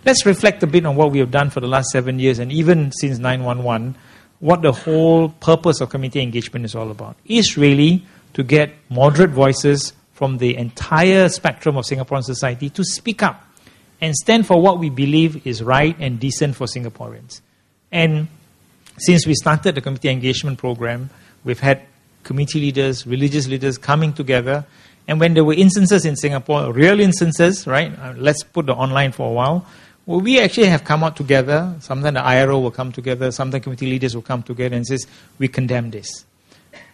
let's reflect a bit on what we have done for the last 7 years and even since 911, what the whole purpose of community engagement is all about. Is really to get moderate voices from the entire spectrum of Singaporean society to speak up and stand for what we believe is right and decent for Singaporeans. And since we started the community engagement program, we've had community leaders, religious leaders coming together. And when there were instances in Singapore, real instances, right? Let's put the online for a while. Well, we actually have come out together. Sometimes the IRO will come together. Sometimes community leaders will come together and says, we condemn this.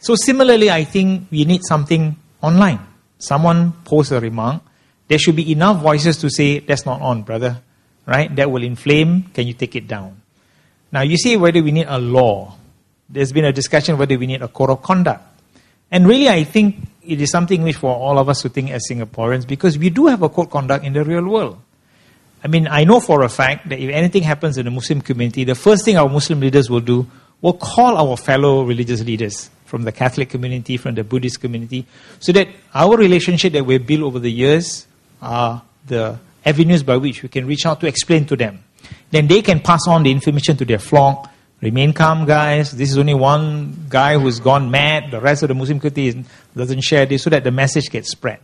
So similarly, I think we need something online. Someone posts a remark. There should be enough voices to say, that's not on, brother. Right? That will inflame. Can you take it down? Now, you see whether we need a law. There's been a discussion whether we need a code of conduct. And really, I think it is something which for all of us to think as Singaporeans, because we do have a code of conduct in the real world. I mean, I know for a fact that if anything happens in the Muslim community, the first thing our Muslim leaders will do will call our fellow religious leaders from the Catholic community, from the Buddhist community, so that our relationship that we've built over the years are the avenues by which we can reach out to explain to them. Then they can pass on the information to their flock. Remain calm, guys. This is only one guy who's gone mad. The rest of the Muslim community doesn't share this, so that the message gets spread.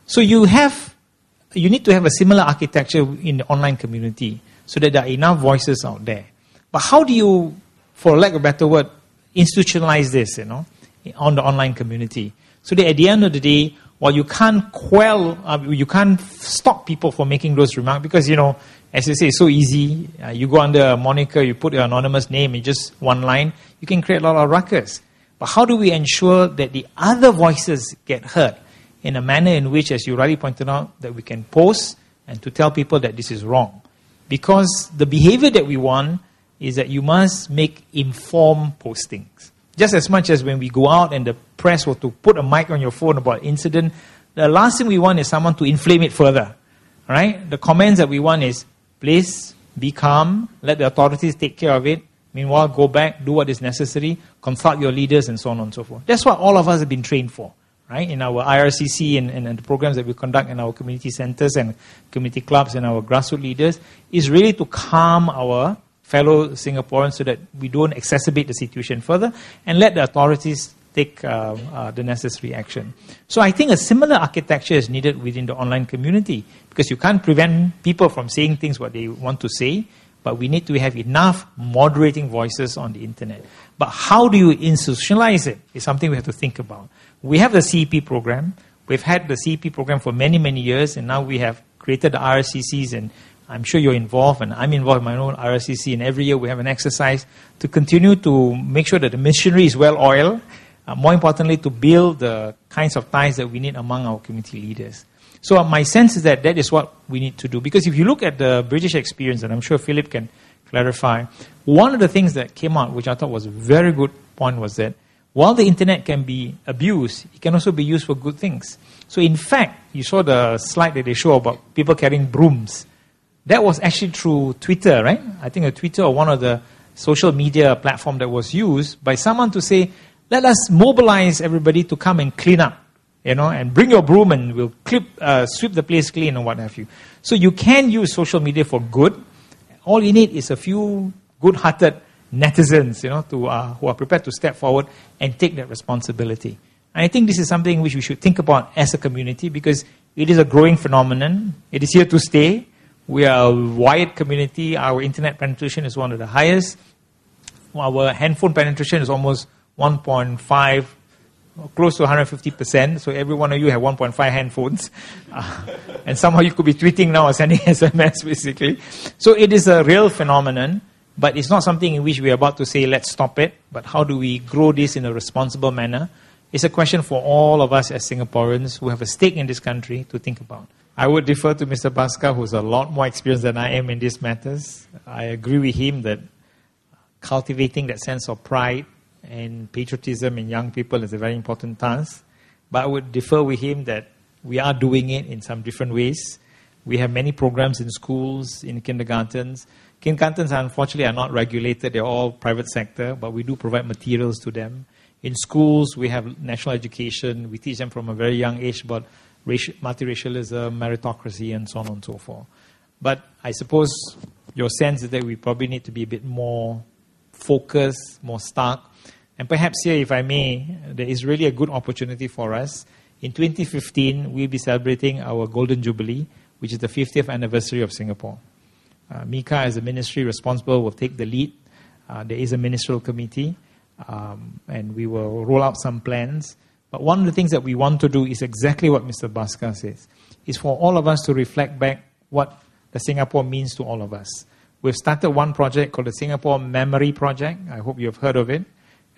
So you need to have a similar architecture in the online community so that there are enough voices out there. But how do you, for lack of a better word, institutionalize this, on the online community? So that at the end of the day, while you can't you can't stop people from making those remarks because, as I say, it's so easy. You go under a moniker, you put your anonymous name in just one line, you can create a lot of ruckus. But how do we ensure that the other voices get heard in a manner in which, as you rightly pointed out, that we can post and to tell people that this is wrong? Because the behavior that we want is that you must make informed postings. Just as much as when we go out and the press were to put a mic on your phone about incident, the last thing we want is someone to inflame it further. Right? The comments that we want is, please be calm, let the authorities take care of it. Meanwhile, go back, do what is necessary, consult your leaders, and so on and so forth. That's what all of us have been trained for, right? In our IRCC and the programs that we conduct in our community centers and community clubs and our grassroots leaders, is really to calm our fellow Singaporeans so that we don't exacerbate the situation further and let the authorities take the necessary action. So I think a similar architecture is needed within the online community because you can't prevent people from saying things what they want to say, but we need to have enough moderating voices on the internet. But how do you institutionalize it is something we have to think about. We have the CEP program. We've had the CEP program for many, many years, and now we have created the RCCs, and I'm sure you're involved, and I'm involved in my own RCC, and every year we have an exercise to continue to make sure that the machinery is well oiled. More importantly, to build the kinds of ties that we need among our community leaders. So my sense is that is what we need to do. Because if you look at the British experience, and I'm sure Philip can clarify, one of the things that came out, which I thought was a very good point, was that while the internet can be abused, it can also be used for good things. So in fact, you saw the slide that they show about people carrying brooms. That was actually through Twitter, right? I think a Twitter or one of the social media platform that was used by someone to say, let us mobilize everybody to come and clean up, and bring your broom and we'll sweep the place clean or what have you. So you can use social media for good. All you need is a few good-hearted netizens, who are prepared to step forward and take that responsibility. And I think this is something which we should think about as a community because it is a growing phenomenon. It is here to stay. We are a wired community. Our internet penetration is one of the highest. Our handphone penetration is almost 1.5, close to 150%. So every one of you have 1.5 handphones. And somehow you could be tweeting now or sending SMS, basically. So it is a real phenomenon, but it's not something in which we are about to say, let's stop it. But how do we grow this in a responsible manner? It's a question for all of us as Singaporeans who have a stake in this country to think about. I would defer to Mr. Bhaskar, who's a lot more experienced than I am in these matters. I agree with him that cultivating that sense of pride and patriotism in young people is a very important task. But I would differ with him that we are doing it in some different ways. We have many programs in schools, in kindergartens. Kindergartens, unfortunately, are not regulated. They're all private sector, but we do provide materials to them. In schools, we have national education. We teach them from a very young age about multiracialism, meritocracy, and so on and so forth. But I suppose your sense is that we probably need to be a bit more focused, more stark. And perhaps here, if I may, there is really a good opportunity for us. In 2015, we'll be celebrating our Golden Jubilee, which is the 50th anniversary of Singapore. Mika, as a ministry responsible, will take the lead. There is a ministerial committee, and we will roll out some plans. But one of the things that we want to do is exactly what Mr. Bhaskar says, is for all of us to reflect back what the Singapore means to all of us. We've started one project called the Singapore Memory Project. I hope you've heard of it.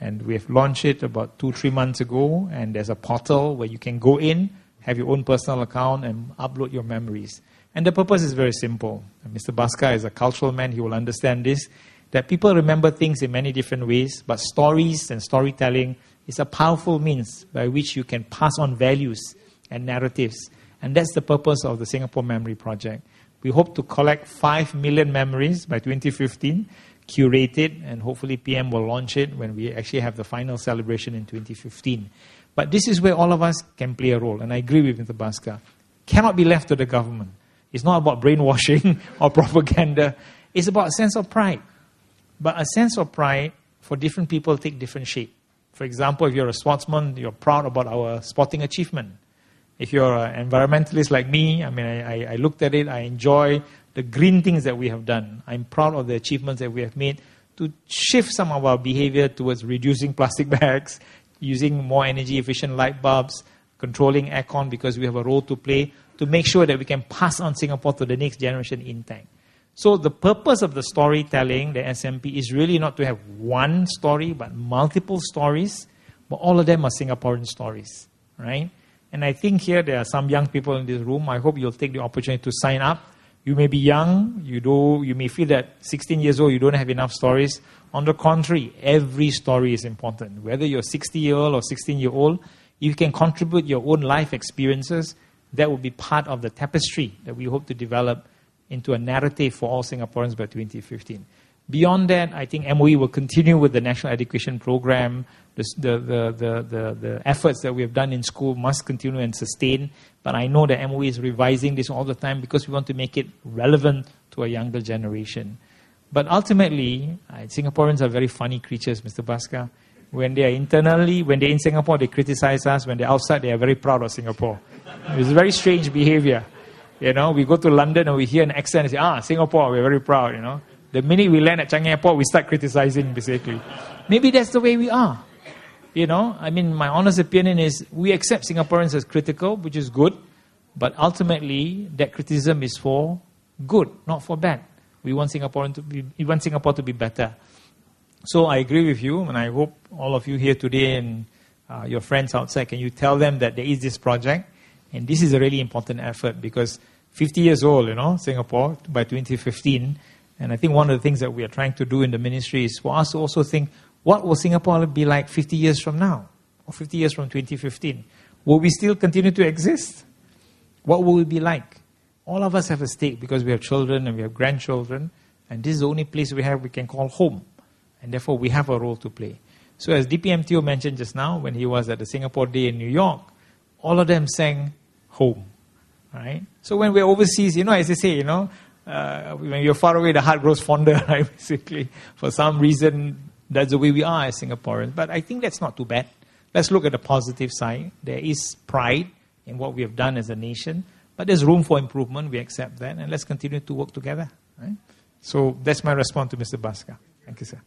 And we've launched it about 2-3 months ago. And there's a portal where you can go in, have your own personal account, and upload your memories. And the purpose is very simple. Mr. Bhaskar is a cultural man. He will understand this, that people remember things in many different ways, but stories and storytelling is a powerful means by which you can pass on values and narratives. And that's the purpose of the Singapore Memory Project. We hope to collect 5 million memories by 2015, curate it, and hopefully PM will launch it when we actually have the final celebration in 2015. But this is where all of us can play a role, and I agree with Mr. Bhaskar. Cannot be left to the government. It's not about brainwashing or propaganda. It's about a sense of pride. But a sense of pride for different people take different shape. For example, if you're a sportsman, you're proud about our sporting achievement. If you're an environmentalist like me, I looked at it, I enjoy the green things that we have done. I'm proud of the achievements that we have made to shift some of our behavior towards reducing plastic bags, using more energy efficient light bulbs, controlling aircon because we have a role to play to make sure that we can pass on Singapore to the next generation intact. So the purpose of the storytelling, the SMP, is really not to have one story, but multiple stories, but all of them are Singaporean stories, right? And I think here there are some young people in this room. I hope you'll take the opportunity to sign up. You may be young, you may feel that 16 years old, you don't have enough stories. On the contrary, every story is important. Whether you're 60-year-old or 16-year-old, you can contribute your own life experiences. That will be part of the tapestry that we hope to develop into a narrative for all Singaporeans by 2015. Beyond that, I think MOE will continue with the National Education Program. The efforts that we have done in school must continue and sustain. But I know that MOE is revising this all the time because we want to make it relevant to a younger generation. But ultimately, Singaporeans are very funny creatures, Mr. Bhaskar. When they're in Singapore, they criticize us. When they're outside, they are very proud of Singapore. It's very strange behavior. You know, we go to London and we hear an accent and say, Singapore, we're very proud, you know. The minute we land at Changi Airport, we start criticizing, basically. Maybe that's the way we are. You know, my honest opinion is we accept Singaporeans as critical, which is good, but ultimately that criticism is for good, not for bad. We want Singapore to be better. So I agree with you, and I hope all of you here today and your friends outside, can you tell them that there is this project, and this is a really important effort because 50 years old, Singapore by 2015. And I think one of the things that we are trying to do in the ministry is for us to also think, what will Singapore be like 50 years from now? Or 50 years from 2015? Will we still continue to exist? What will it be like? All of us have a stake because we have children and we have grandchildren. And this is the only place we can call home. And therefore, we have a role to play. So as DPMTO mentioned just now, when he was at the Singapore Day in New York, all of them sang home. Right? So when we're overseas, as they say, when you're far away, the heart grows fonder, right? Basically. For some reason, that's the way we are as Singaporeans. But I think that's not too bad. Let's look at the positive side. There is pride in what we have done as a nation, but there's room for improvement. We accept that, and let's continue to work together. Right? So that's my response to Mr. Bhaskar. Thank you, sir.